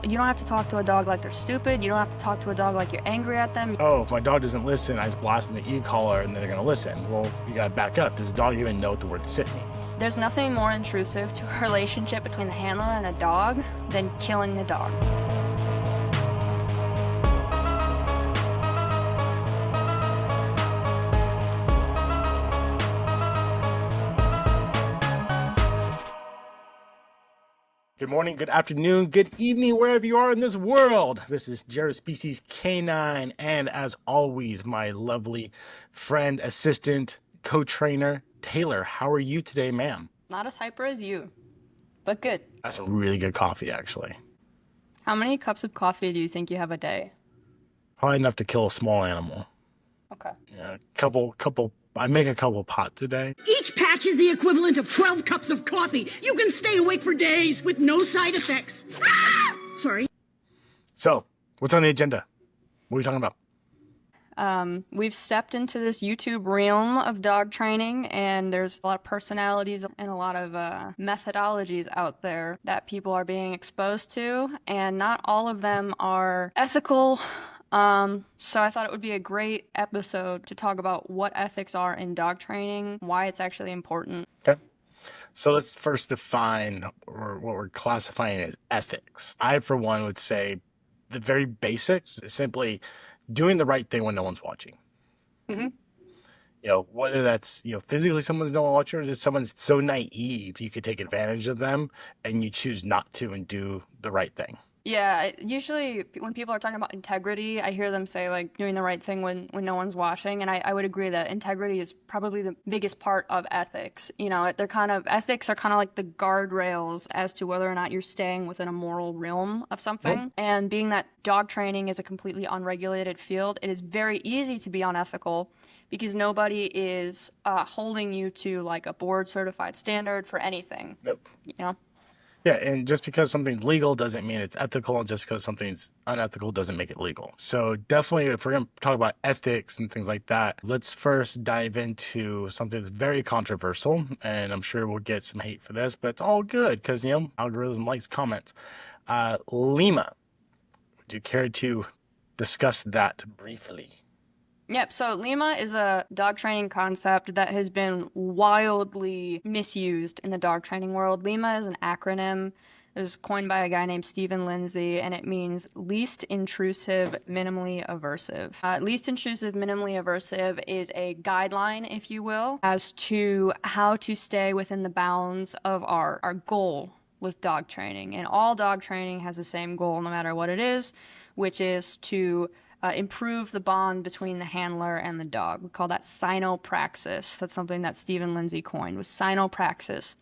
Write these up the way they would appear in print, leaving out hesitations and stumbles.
You don't have to talk to a dog like they're stupid. You don't have to talk to a dog like you're angry at them. Oh, if my dog doesn't listen, I just blast them the e-collar and then they're gonna listen. Well, you gotta back up. Does the dog even know what the word sit means? There's nothing more intrusive to a relationship between the handler and a dog than killing the dog. Good morning, good afternoon, good evening, wherever you are in this world. This is 𝐬𝐮𝐫𝐠𝐞𝐭, and as always, my lovely friend, assistant, co-trainer, Taylor. How are you today, ma'am? Not as hyper as you, but good. That's a really good coffee, actually. How many cups of coffee do you think you have a day? Probably enough to kill a small animal. Okay. Yeah, I make a couple pots a day. Each patch is the equivalent of 12 cups of coffee. You can stay awake for days with no side effects. Ah! Sorry. So, what's on the agenda? What are we talking about? We've stepped into this YouTube realm of dog training, and there's a lot of personalities and a lot of methodologies out there that people are being exposed to, and not all of them are ethical. So I thought it would be a great episode to talk about what ethics are in dog training, why it's actually important. Okay. So let's first define what we're classifying as ethics. I, for one, would say the very basics is simply doing the right thing when no one's watching. Mm-hmm. You know, whether that's, physically someone's no one watching, or just someone's so naive you could take advantage of them and you choose not to and do the right thing. Yeah, usually when people are talking about integrity, I hear them say, like, doing the right thing when no one's watching, and I would agree that integrity is probably the biggest part of ethics. Ethics are kind of like the guardrails as to whether or not you're staying within a moral realm of something. Nope. And being that dog training is a completely unregulated field, it is very easy to be unethical because nobody is holding you to, like, a board-certified standard for anything. Nope. You know? Yeah, and just because something's legal doesn't mean it's ethical, and just because something's unethical doesn't make it legal. So definitely, if we're going to talk about ethics and things like that, let's first dive into something that's very controversial, and I'm sure we'll get some hate for this, but it's all good because, algorithm likes comments. LIMA, would you care to discuss that briefly? Yep, so LIMA is a dog training concept that has been wildly misused in the dog training world. LIMA is an acronym. It was coined by a guy named Stephen Lindsay, and it means Least Intrusive Minimally Aversive. Least Intrusive Minimally Aversive is a guideline, if you will, as to how to stay within the bounds of our goal with dog training. And all dog training has the same goal, no matter what it is, which is to improve the bond between the handler and the dog. We call that cynopraxis. That's something that Stephen Lindsay coined, was cynopraxis.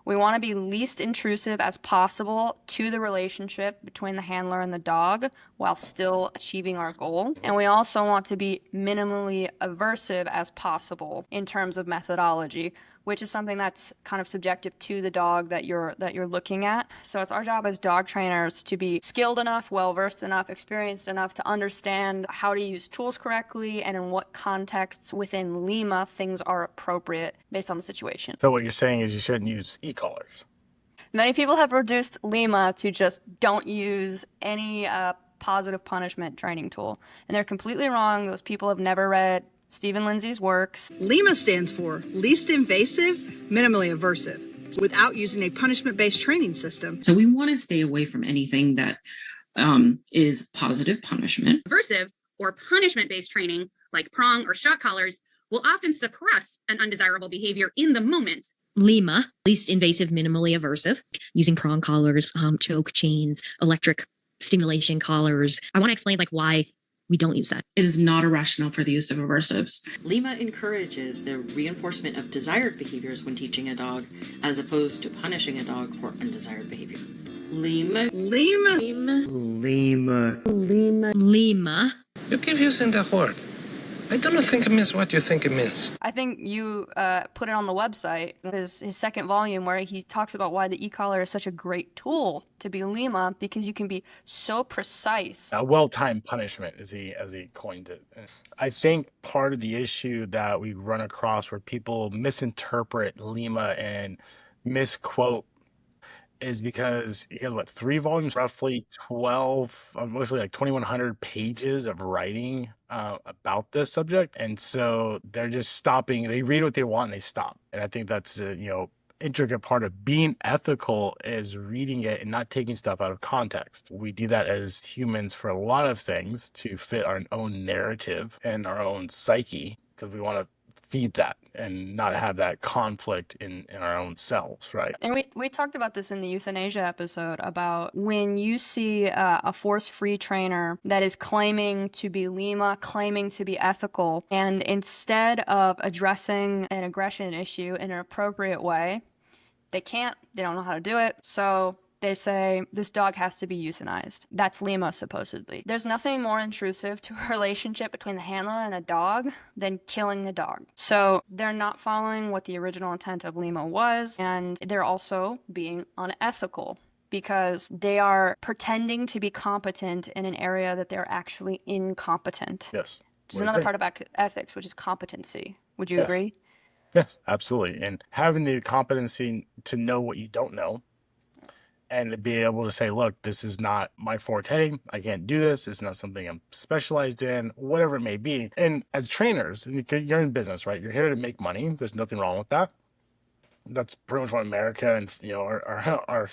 We want to be least intrusive as possible to the relationship between the handler and the dog while still achieving our goal. And we also want to be minimally aversive as possible in terms of methodology, which is something that's kind of subjective to the dog that you're looking at. So it's our job as dog trainers to be skilled enough, well-versed enough, experienced enough to understand how to use tools correctly and in what contexts within LIMA things are appropriate based on the situation. So what you're saying is you shouldn't use e-collars. Many people have reduced LIMA to just don't use any positive punishment training tool. And they're completely wrong. Those people have never read Stephen Lindsay's works. LIMA stands for Least Invasive, Minimally Aversive, without using a punishment-based training system. So we want to stay away from anything that is positive punishment. Aversive or punishment-based training, like prong or shock collars, will often suppress an undesirable behavior in the moment. LIMA, least invasive, minimally aversive, using prong collars, choke chains, electric stimulation collars. I want to explain why we don't use that. It is not a rationale for the use of aversives. LIMA encourages the reinforcement of desired behaviors when teaching a dog, as opposed to punishing a dog for undesired behavior. LIMA. LIMA. LIMA. LIMA. LIMA. You keep using that word. I don't think it means what you think it means. I think you put it on the website, his second volume, where he talks about why the e-collar is such a great tool to be LIMA, because you can be so precise. A well-timed punishment, as he coined it. I think part of the issue that we run across where people misinterpret LIMA and misquote is because he has what, 3 volumes, roughly 12, mostly like 2,100 pages of writing about this subject, and so they're just stopping. They read what they want and they stop. And I think that's intricate part of being ethical is reading it and not taking stuff out of context. We do that as humans for a lot of things to fit our own narrative and our own psyche because we want to feed that and not have that conflict in our own selves, right? And we talked about this in the euthanasia episode about when you see a force-free trainer that is claiming to be LIMA, claiming to be ethical, and instead of addressing an aggression issue in an appropriate way, they don't know how to do it, so they say this dog has to be euthanized. That's LIMA, supposedly. There's nothing more intrusive to a relationship between the handler and a dog than killing the dog. So they're not following what the original intent of LIMA was, and they're also being unethical because they are pretending to be competent in an area that they're actually incompetent. Yes. Which is another part about ethics, which is competency. Would you agree? Yes, absolutely. And having the competency to know what you don't know and to be able to say, look, this is not my forte. I can't do this. It's not something I'm specialized in, whatever it may be. And as trainers, you're in business, right? You're here to make money. There's nothing wrong with that. That's pretty much what America and our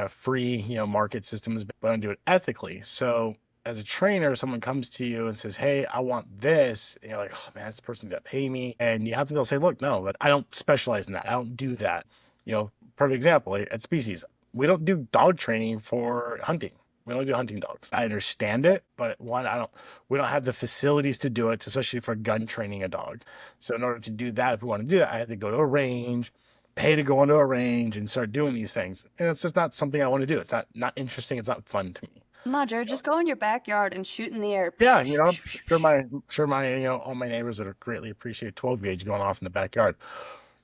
free market system is, but I do it ethically. So as a trainer, someone comes to you and says, hey, I want this. And you're like, oh man, this person's got to pay me. And you have to be able to say, look, no, but I don't specialize in that. I don't do that. Perfect example at Species. We don't do dog training for hunting. We only do hunting dogs. I understand it, but we don't have the facilities to do it, especially for gun training a dog. So in order to do that, if we want to do that, I have to go to a range, pay to go into a range and start doing these things. And it's just not something I want to do. It's not interesting. It's not fun to me. No, Jared, just go in your backyard and shoot in the air. Yeah, I'm sure my all my neighbors would greatly appreciate 12 gauge going off in the backyard.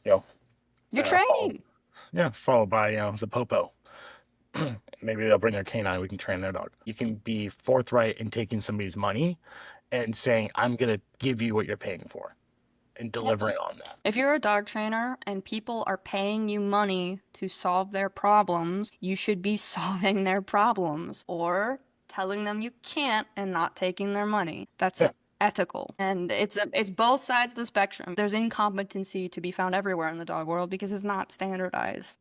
You're training. Followed by the popo. Maybe they'll bring their canine. We can train their dog. You can be forthright in taking somebody's money and saying, I'm going to give you what you're paying for and delivering on that. If you're a dog trainer and people are paying you money to solve their problems, you should be solving their problems or telling them you can't and not taking their money. That's ethical. And it's both sides of the spectrum. There's incompetency to be found everywhere in the dog world because it's not standardized.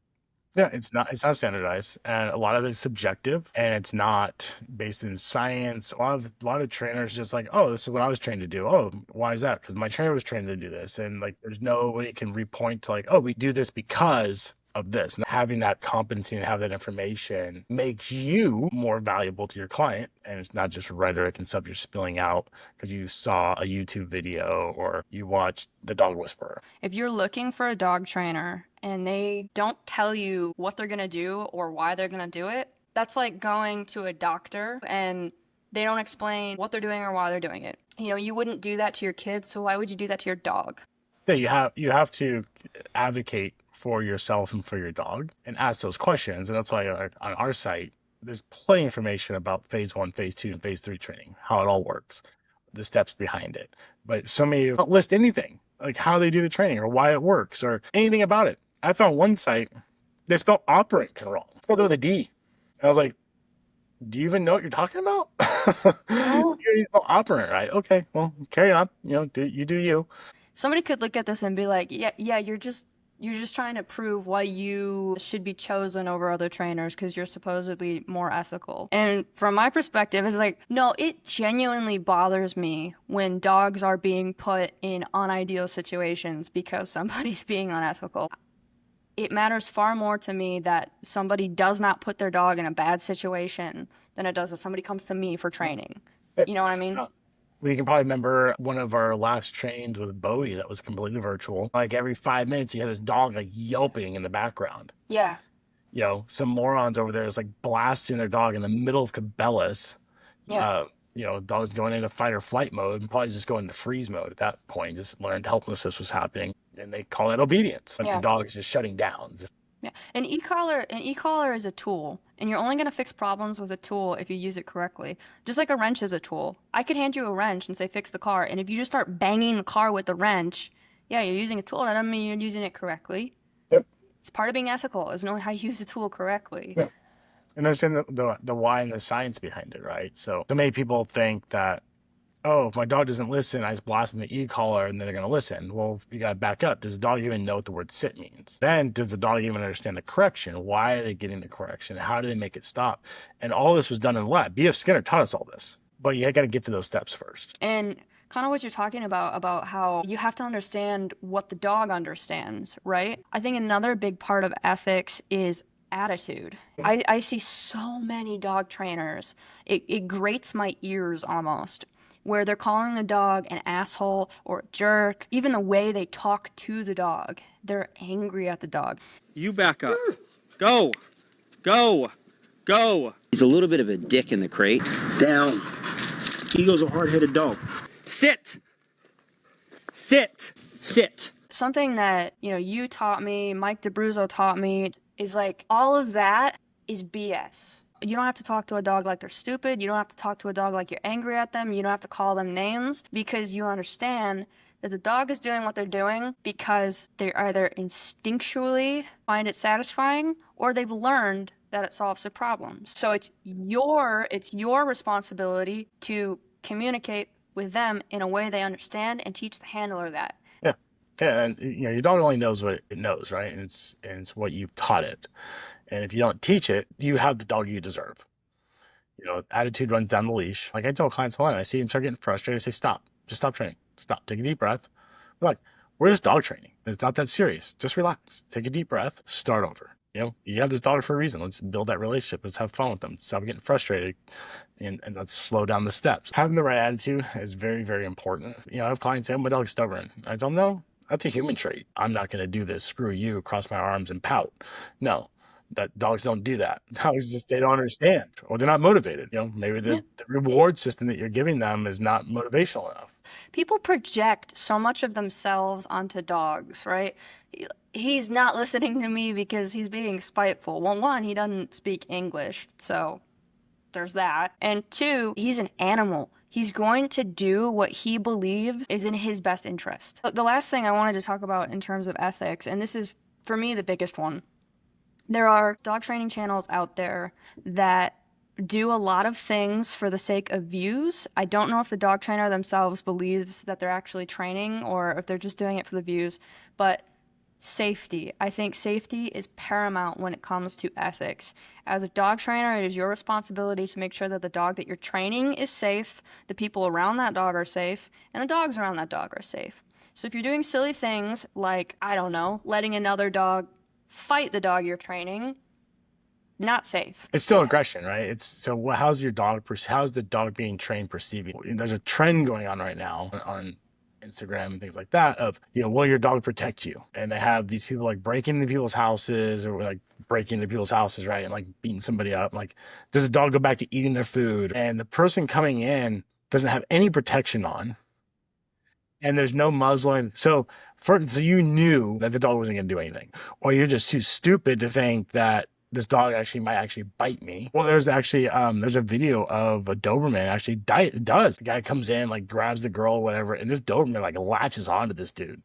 Yeah, it's not standardized, and a lot of it's subjective, and it's not based in science. A lot of trainers just like, oh, this is what I was trained to do. Oh, why is that? Because my trainer was trained to do this, and like, there's nobody can repoint to like, oh, we do this because of this. And having that competency and have that information makes you more valuable to your client, and it's not just rhetoric and stuff you're spilling out because you saw a YouTube video or you watched The Dog Whisperer. If you're looking for a dog trainer and they don't tell you what they're going to do or why they're going to do it, that's like going to a doctor and they don't explain what they're doing or why they're doing it. You wouldn't do that to your kids, so why would you do that to your dog? Yeah, you have to advocate for yourself and for your dog and ask those questions. And that's why on our site, there's plenty of information about phase 1, phase 2, and phase 3 training, how it all works, the steps behind it. But so many don't list anything, like how they do the training or why it works or anything about it. I found one site, they spelled operant wrong. It's spelled with a D. And I was like, do you even know what you're talking about? You spell operant, right? Okay, well, carry on. You do you. Somebody could look at this and be like, yeah, you're just trying to prove why you should be chosen over other trainers because you're supposedly more ethical. And from my perspective, it's like, no, it genuinely bothers me when dogs are being put in unideal situations because somebody's being unethical. It matters far more to me that somebody does not put their dog in a bad situation than it does that somebody comes to me for training. You know what I mean? We can probably remember one of our last trains with Bowie that was completely virtual. Like every 5 minutes, you had this dog like yelping in the background. Yeah. Some morons over there is like blasting their dog in the middle of Cabela's. Yeah. Dog's going into fight or flight mode and probably just going into freeze mode at that point. Just learned helplessness was happening. And they call it obedience. But the dog is just shutting down. Yeah, an e-collar is a tool, and you're only going to fix problems with a tool if you use it correctly. Just like a wrench is a tool. I could hand you a wrench and say fix the car, and if you just start banging the car with the wrench, yeah, you're using a tool, that doesn't mean you're using it correctly. Yep. It's part of being ethical, is knowing how to use the tool correctly. Yeah. And understand the why and the science behind it, right? So many people think that, oh, if my dog doesn't listen, I just blast them the e-collar and then they're going to listen. Well, you got to back up. Does the dog even know what the word sit means? Then does the dog even understand the correction? Why are they getting the correction? How do they make it stop? And all this was done in the lab. B.F. Skinner taught us all this, but you got to get to those steps first. And kind of what you're talking about how you have to understand what the dog understands, right? I think another big part of ethics is attitude. I see so many dog trainers. It grates my ears almost, where they're calling the dog an asshole or a jerk. Even the way they talk to the dog, they're angry at the dog. You back up. Go. Go. Go. He's a little bit of a dick in the crate. Down. Eagle's a hard-headed dog. Sit. Sit. Sit. Something that, you taught me, Mike DeBruzzo taught me, is like all of that is BS. You don't have to talk to a dog like they're stupid. You don't have to talk to a dog like you're angry at them. You don't have to call them names, because you understand that the dog is doing what they're doing because they either instinctually find it satisfying or they've learned that it solves their problems. So it's your responsibility to communicate with them in a way they understand and teach the handler that. Yeah, and your dog only knows what it knows, right? And it's what you've taught it. And if you don't teach it, you have the dog you deserve. Attitude runs down the leash. Like I tell clients all the time, I see them start getting frustrated, I say, stop. Just stop training. Stop. Take a deep breath. We're like, we're just dog training. It's not that serious. Just relax. Take a deep breath. Start over. You have this dog for a reason. Let's build that relationship. Let's have fun with them. Stop getting frustrated and let's slow down the steps. Having the right attitude is very, very important. I have clients say, oh, my dog's stubborn. I tell them, no, that's a human trait. I'm not going to do this. Screw you, cross my arms and pout. No, that dogs don't do that. Dogs just, they don't understand, or they're not motivated. Maybe the reward system that you're giving them is not motivational enough. People project so much of themselves onto dogs, right? He's not listening to me because he's being spiteful. Well, one, he doesn't speak English, so there's that. And two, he's an animal. He's going to do what he believes is in his best interest. The last thing I wanted to talk about in terms of ethics, and this is, for me, the biggest one. There are dog training channels out there that do a lot of things for the sake of views. I don't know if the dog trainer themselves believes that they're actually training or if they're just doing it for the views, but safety. I think safety is paramount when it comes to ethics. As a dog trainer, it is your responsibility to make sure that the dog that you're training is safe, the people around that dog are safe, and the dogs around that dog are safe. So if you're doing silly things like, I don't know, letting another dog fight the dog you're training, not safe. It's still aggression, right? How's the dog being trained perceiving? There's a trend going on right now on Instagram and things like that of, will your dog protect you? And they have these people like breaking into people's houses right? And like beating somebody up. Like, does the dog go back to eating their food? And the person coming in doesn't have any protection on. And there's no muzzling. So you knew that the dog wasn't going to do anything. Or you're just too stupid to think that this dog might actually bite me. Well, there's a video of a Doberman actually does. The guy comes in, like grabs the girl or whatever, and this Doberman like latches onto this dude.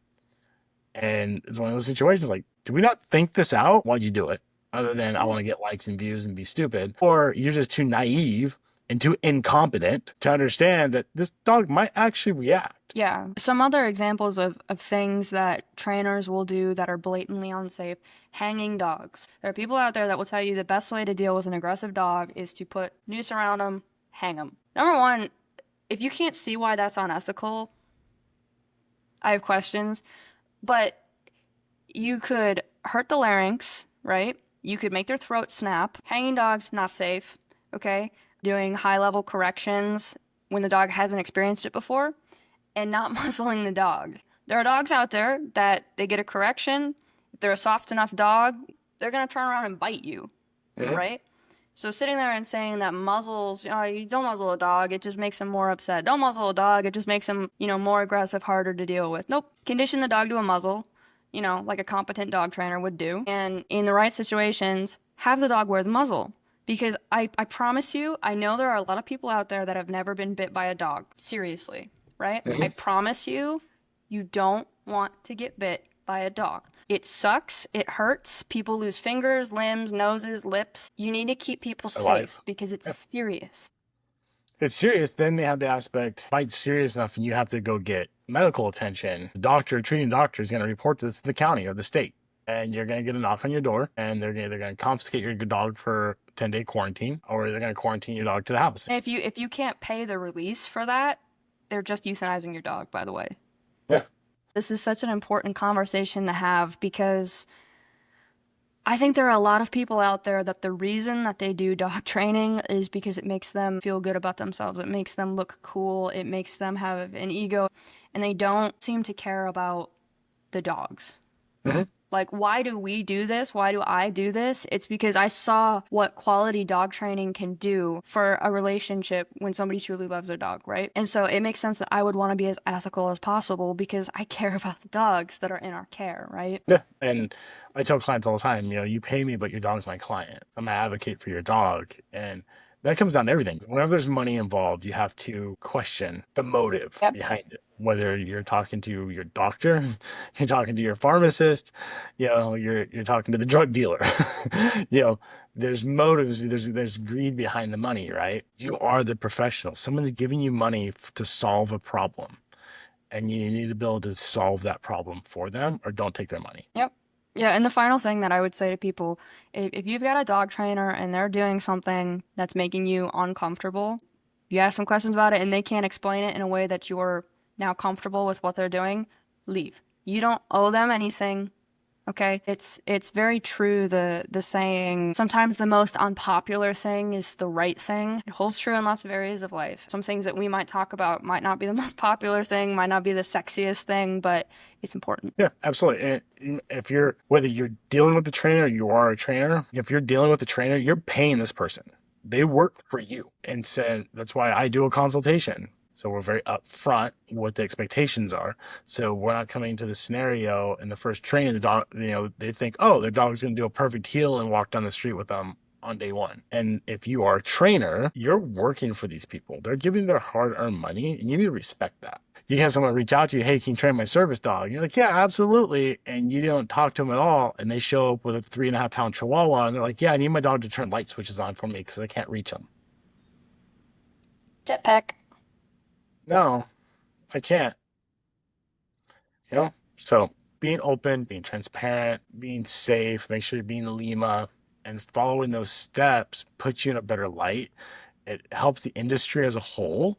And it's one of those situations like, do we not think this out? Why'd you do it? Other than I want to get likes and views and be stupid. Or you're just too naive and too incompetent to understand that this dog might actually react. Yeah. Some other examples of things that trainers will do that are blatantly unsafe: hanging dogs. There are people out there that will tell you the best way to deal with an aggressive dog is to put noose around them, hang them. Number one, if you can't see why that's unethical, I have questions. But you could hurt the larynx, right? You could make their throat snap. Hanging dogs, not safe, okay? Doing high-level corrections when the dog hasn't experienced it before, and not muzzling the dog. There are dogs out there that they get a correction. If they're a soft enough dog, they're going to turn around and bite you, right? So sitting there and saying that muzzles, you don't muzzle a dog, it just makes them more upset. Don't muzzle a dog, it just makes them, more aggressive, harder to deal with. Nope. Condition the dog to a muzzle, like a competent dog trainer would do. And in the right situations, have the dog wear the muzzle. Because I promise you, I know there are a lot of people out there that have never been bit by a dog. Seriously, right? I promise you, you don't want to get bit by a dog. It sucks, it hurts, people lose fingers, limbs, noses, lips. You need to keep people Alive. safe because it's serious. It's serious. Then they have the aspect, if it's serious enough and you have to go get medical attention, the treating doctor is going to report this to the county or the state. And you're going to get a knock on your door, and they're going to confiscate your dog for 10-day quarantine, or they're going to quarantine your dog to the house. And if you can't pay the release for that, they're just euthanizing your dog, by the way. Yeah. This is such an important conversation to have because I think there are a lot of people out there that the reason that they do dog training is because it makes them feel good about themselves. It makes them look cool. It makes them have an ego, and they don't seem to care about the dogs. Mm-hmm. Like, why do we do this? Why do I do this? It's because I saw what quality dog training can do for a relationship when somebody truly loves their dog, right? And so it makes sense that I would want to be as ethical as possible because I care about the dogs that are in our care, right? Yeah, and I tell clients all the time, you pay me, but your dog's my client. I'm an advocate for your dog, and that comes down to everything. Whenever there's money involved, you have to question the motive behind it. Whether you're talking to your doctor, you're talking to your pharmacist, you're talking to the drug dealer. There's motives, there's greed behind the money, right? You are the professional. Someone's giving you money to solve a problem, and you need to be able to solve that problem for them, or don't take their money. Yep. Yeah, and the final thing that I would say to people, if you've got a dog trainer and they're doing something that's making you uncomfortable, you ask some questions about it and they can't explain it in a way that you're now comfortable with what they're doing, leave. You don't owe them anything, okay? It's very true, the saying, sometimes the most unpopular thing is the right thing. It holds true in lots of areas of life. Some things that we might talk about might not be the most popular thing, might not be the sexiest thing, but it's important. Yeah, absolutely. And whether you're dealing with the trainer or you are a trainer, if you're dealing with the trainer, you're paying this person. They work for you. And so that's why I do a consultation. So we're very upfront what the expectations are. So we're not coming to the scenario in the first training, the dog, they think, oh, their dog's going to do a perfect heel and walk down the street with them on day one. And if you are a trainer, you're working for these people. They're giving their hard-earned money, and you need to respect that. You have someone reach out to you, hey, can you train my service dog? You're like, yeah, absolutely. And you don't talk to them at all. And they show up with a 3.5-pound Chihuahua, and they're like, yeah, I need my dog to turn light switches on for me because I can't reach them. Jetpack. No, I can't. So being open, being transparent, being safe, make sure you're being LIMA, and following those steps puts you in a better light. It helps the industry as a whole.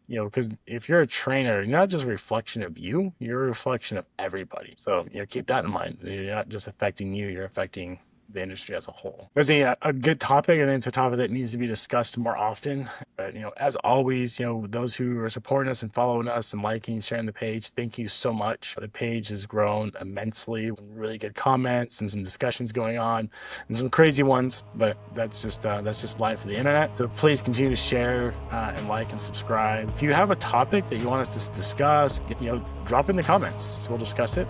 Because if you're a trainer, you're not just a reflection of you, you're a reflection of everybody. So, keep that in mind. You're not just affecting you, you're affecting the industry as a whole. There's a good topic, and it's a topic that needs to be discussed more often. But, as always, those who are supporting us and following us and liking, sharing the page, thank you so much. The page has grown immensely with really good comments and some discussions going on and some crazy ones, but that's just life of the internet. So please continue to share and like and subscribe. If you have a topic that you want us to discuss, drop in the comments. So we'll discuss it.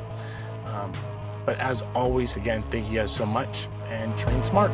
But as always, again, thank you guys so much, and train smart.